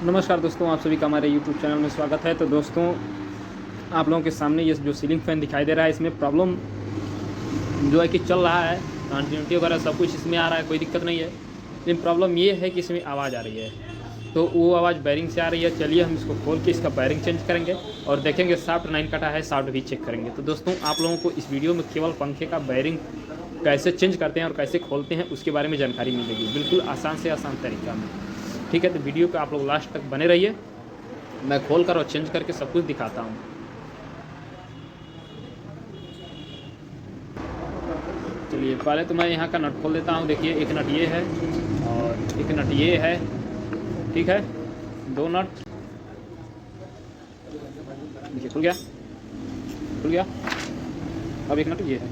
नमस्कार दोस्तों, आप सभी का हमारे YouTube चैनल में स्वागत है। तो दोस्तों, आप लोगों के सामने ये जो सीलिंग फ़ैन दिखाई दे रहा है, इसमें प्रॉब्लम जो है कि चल रहा है, कंटिन्यूटी वगैरह सब कुछ इसमें आ रहा है, कोई दिक्कत नहीं है। लेकिन प्रॉब्लम ये है कि इसमें आवाज़ आ रही है, तो वो आवाज़ बैरिंग से आ रही है। चलिए हम इसको खोल के इसका बैरिंग चेंज करेंगे और देखेंगे शाफ्ट 9 कटा है, शाफ्ट भी चेक करेंगे। तो दोस्तों, आप लोगों को इस वीडियो में केवल पंखे का बैरिंग कैसे चेंज करते हैं और कैसे खोलते हैं उसके बारे में जानकारी मिलेगी, बिल्कुल आसान से आसान तरीका में। ठीक है, तो वीडियो को आप लोग लास्ट तक बने रहिए। मैं खोल कर और चेंज करके सब कुछ दिखाता हूँ। चलिए, पहले तो मैं यहाँ का नट खोल देता हूँ। देखिए, एक नट ये है और एक नट ये है। ठीक है, दो नट। देखिए, खुल गया, खुल गया। अब एक नट ये है,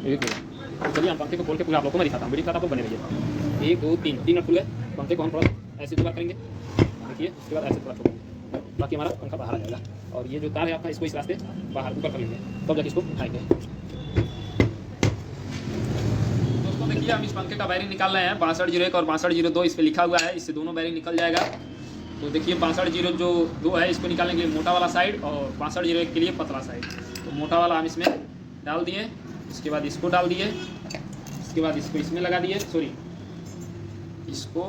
ये भी खुल गया। तो चलिए हम पंखे को खोल के पूरा आप लोगों को मैं दिखाता हूँ। वीडियो का आप लोग बने रहिए। 1 2 3 3 नट खुल गए। पंखे को हम थोड़ा ऐसे जुगाड़ करेंगे, देखिए, उसके बाद ऐसे थोड़ा छोड़ेंगे, बाकी हमारा पंखा बाहर आ जाएगा। और ये जो तार है आपका, इसको इस रास्ते बाहर ऊपर कर लेंगे, तब जाके इसको उठाएंगे। दोस्तों देखिए, हम इस पंखे का बैरिंग निकाल रहे हैं। 6201 और 6202 इस पर लिखा हुआ है, इससे दोनों बैरिंग निकल जाएगा। तो देखिए, 6202 है, इसको निकालने के लिए मोटा वाला साइड और 6201 के लिए पतला साइड। तो मोटा वाला हम इसमें डाल दिए, इसके बाद इसको डाल दिए, इसके बाद इसको इसमें लगा दिए, सॉरी, इसको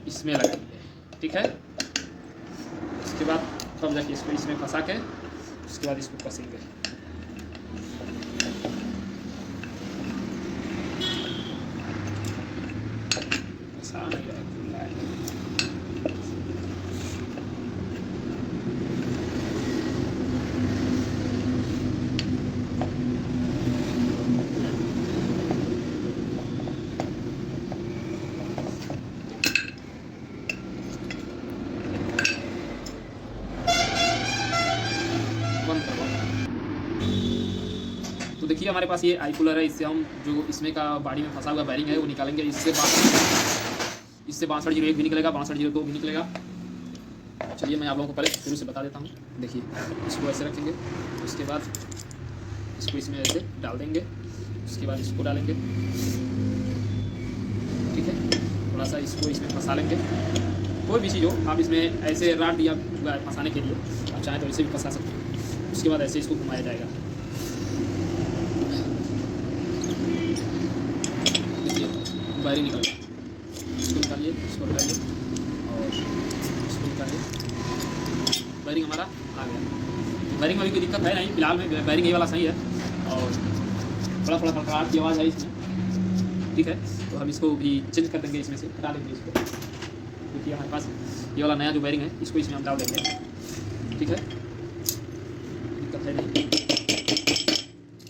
इसमें लगा दिए। ठीक है, इसके बाद तब जाके इसको इसमें फंसा के उसके बाद इसको कसेंगे। तो देखिए, हमारे पास ये आई कूलर है। इससे हम जो इसमें का बॉडी में फंसा हुआ बैरिंग है वो निकालेंगे। इससे 6201 भी निकलेगा, 6202 भी निकलेगा। चलिए मैं आप लोगों को पहले शुरू से बता देता हूँ। देखिए, इसको ऐसे रखेंगे, उसके बाद इसको इसमें ऐसे डाल देंगे, उसके बाद इसको डालेंगे। ठीक है, थोड़ा सा इसको इसमें फंसा लेंगे। कोई भी चीज़ हो, आप इसमें ऐसे राड दिया हुआ है फंसाने के लिए, आप चाहें तो इसे भी फंसा सकते हैं। उसके बाद ऐसे इसको घुमाया जाएगा। बैरिंग निकल गया, इसको निकालिए, इसको हटाइए और इसको निकालिए। बैरिंग हमारा आ गया। बैरिंग में भी कोई दिक्कत है नहीं, फिलहाल में बैरिंग ये वाला सही है और थोड़ा थोड़ा खड़खड़ाहट की आवाज़ है इसमें। ठीक है, तो हम इसको भी चेंज कर देंगे, इसमें से हटा देंगे इसको। देखिए, हमारे पास ये वाला नया जो बैरिंग है, इसको इसमें हम डाल देंगे। ठीक है, दिक्कत है नहीं,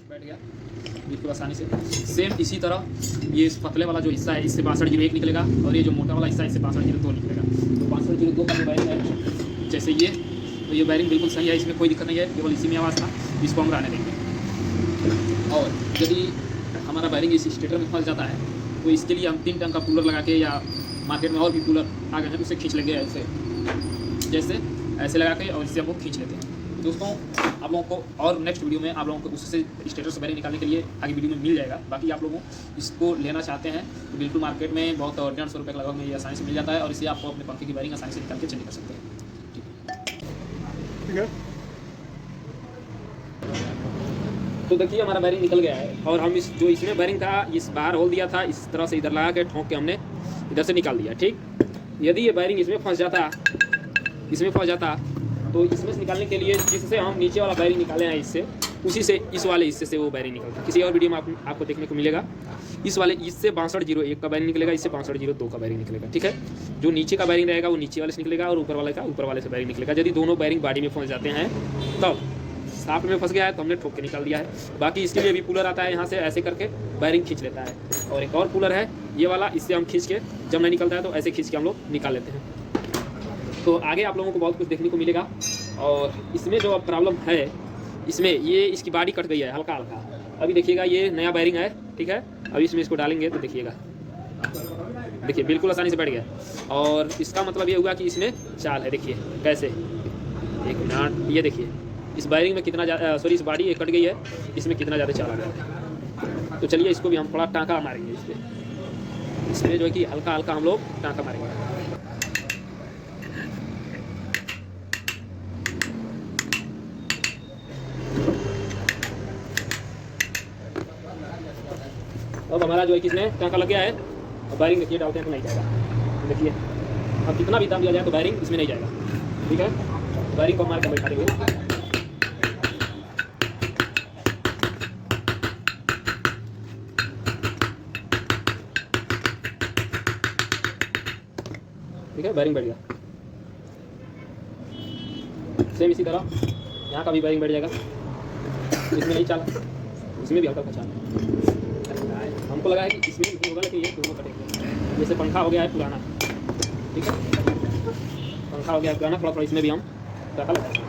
बैठ गया बिल्कुल आसानी से। सेम इसी तरह ये इस पतले वाला जो हिस्सा है, इससे 6201 निकलेगा और ये जो मोटा वाला हिस्सा है, इससे 6202 निकलेगा। तो 6202 का जो बैरिंग है, जैसे ये, तो ये बैरिंग बिल्कुल सही है, इसमें कोई दिक्कत नहीं है, केवल इसी में आवाज़ था। इसको हम रहने देंगे। और यदि हमारा बैरिंग इस स्टेटर में फंस जाता है, तो इसके लिए हम 3 टन का कूलर लगा के, या मार्केट में और भी कूलर आ गए हैं, उसे खींच लेंगे ऐसे, जैसे ऐसे लगा के, और इससे हम लोग खींच लेते हैं। दोस्तों, आप लोगों को और नेक्स्ट वीडियो में आप लोगों को उससे स्टेटर से बैरिंग निकालने के लिए आगे वीडियो में मिल जाएगा। बाकी आप लोगों इसको लेना चाहते हैं तो बिल्कुल मार्केट में बहुत 150 रुपये के लगभग में ये आसानी से मिल जाता है, और इसे आपको अपने पंखे की बैरिंग आसानी से निकाल के चेंज कर सकते हैं। ठीक है, तो देखिए, हमारा बैरिंग निकल गया है और हम इस जो इसमें बैरिंग था, इस बाहर होल दिया था, इस तरह से इधर लगा के ठोंक के हमने इधर से निकाल दिया। ठीक, यदि ये बैरिंग इसमें फंस जाता, तो इसमें से निकालने के लिए जिससे हम नीचे वाला बैरिंग निकाले हैं, इससे उसी से इस वाले हिस्से से वो बैरिंग निकलता है। किसी और वीडियो में आपको देखने को मिलेगा। इस वाले इससे 6201 का बैरिंग निकलेगा, इससे 6202 का बैरिंग निकलेगा। ठीक है, जो नीचे का बैरिंग रहेगा वो नीचे वाले से निकलेगा और ऊपर वाले का ऊपर वाले से बैरिंग निकलेगा। यदि दोनों बैरिंग बॉडी में फंस जाते हैं, तब शाफ्ट में फंस गया है तो हमने ठोक के निकाल दिया है। बाकी इसके लिए भी कूलर आता है, यहाँ से ऐसे करके बैरिंग खींच लेता है। और एक और कूलर है ये वाला, इससे हम खींच के, जब नहीं निकलता है तो ऐसे खींच के हम लोग निकाल लेते हैं। तो आगे आप लोगों को बहुत कुछ देखने को मिलेगा। और इसमें जो प्रॉब्लम है, इसमें ये इसकी बॉडी कट गई है हल्का हल्का। अभी देखिएगा, ये नया बैरिंग है। ठीक है, अभी इसमें इसको डालेंगे तो देखिएगा, देखिए बिल्कुल आसानी से बैठ गया। और इसका मतलब ये हुआ कि इसमें चाल है। देखिए कैसे, एक मिनट, ये देखिए इस बैरिंग में कितना ज़्यादा, सॉरी, इस बॉडी ये कट गई है, इसमें कितना ज़्यादा चाल आ गया है। तो चलिए इसको भी हम थोड़ा टाँका मारेंगे इस पर। इसमें जो है कि हल्का हल्का हम लोग टाँका मारेंगे। अब हमारा जो है कि इसमें टाँका लग गया है। अब वायरिंग देखिए डालते हैं तो नहीं जाएगा। देखिए अब कितना भी दाम दिया जाए तो वायरिंग इसमें नहीं जाएगा। ठीक है, वायरिंग को मार के बैठा देंगे। ठीक है, वायरिंग बैठ गया। सेम इसी तरह यहाँ का भी वायरिंग बैठ जाएगा। इसमें नहीं चला, इसमें भी हल्का पहचान। हमको लगा है कि इसमें नहीं होगा, लेकिन ये दोनों कटेंगे। जैसे पंखा हो गया है पुराना, ठीक है, पंखा हो गया है पुराना, थोड़ा थोड़ा इसमें भी हम टाँका लगाएंगे।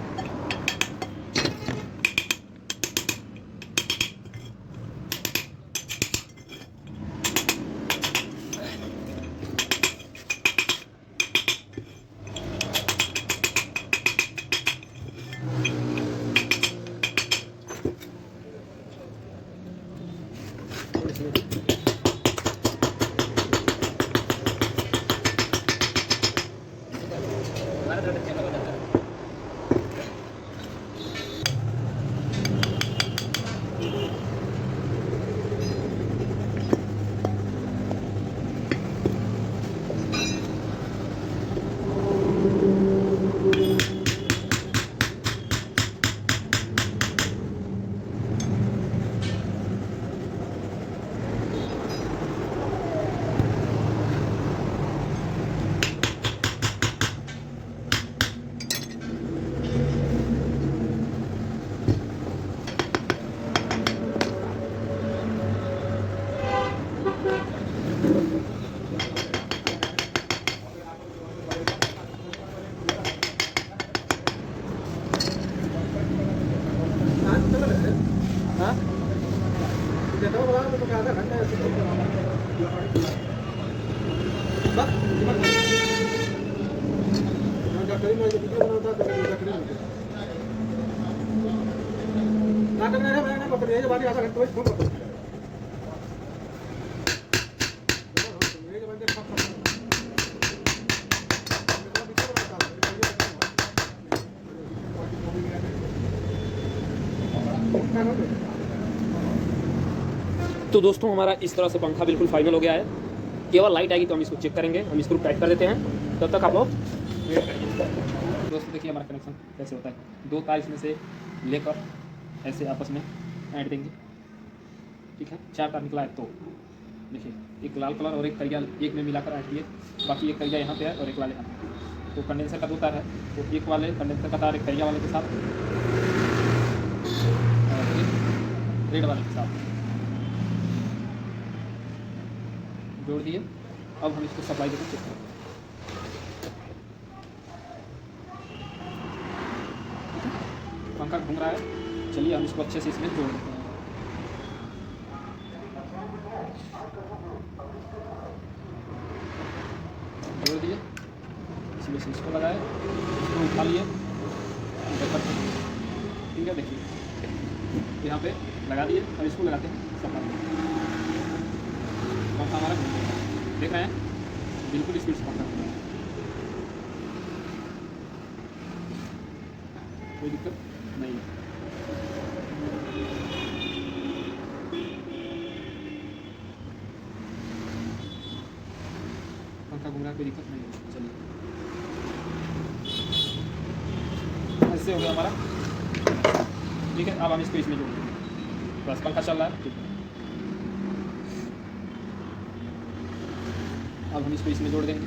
तो दोस्तों हमारा इस तरह से पंखा बिल्कुल फाइनल हो गया है। केवल लाइट आएगी तो हम इसको चेक करेंगे। हम स्क्रू टाइट कर देते हैं, तब तक आप लोग वेट करिए। दोस्तों देखिए हमारा कनेक्शन कैसे होता है। 2 तार इसमें से लेकर ऐसे आपस में ऐड देंगे। ठीक है, 4 तार निकला है तो देखिए एक लाल कलर और एक करिया एक में मिलाकर ऐड दिए। बाकी एक करिया यहाँ पे है और एक लाल यहाँ पे। तो कंडेंसर का 2 तार है, तो एक वाले कंडेंसर का तार एक करिया वाले के साथ और एक रेड वाले के साथ जोड़ दिए। अब हम इसको सप्लाई देकर चेक करेंगे। पंखा घूम रहा है, चलिए हम इसको अच्छे से इसमें जोड़ देते हैं। जोड़ दिए, इसमें से इसको लगाए, इसको उठा लिए, ठीक है। देखिए यहाँ पे लगा दिए और इसको लगाते हैं सप्लाई। पंखा हमारा देख रहे हैं बिल्कुल स्पीड से पंखा, कोई दिक्कत नहीं है। पंखा घूम रहा है, कोई दिक्कत नहीं है। चलिए ऐसे हो गया हमारा। ठीक है, अब हम इसको इसमें जोड़ देंगे। बस पंखा चल रहा है। ठीक है, अब हम इसको इसमें जोड़ देंगे।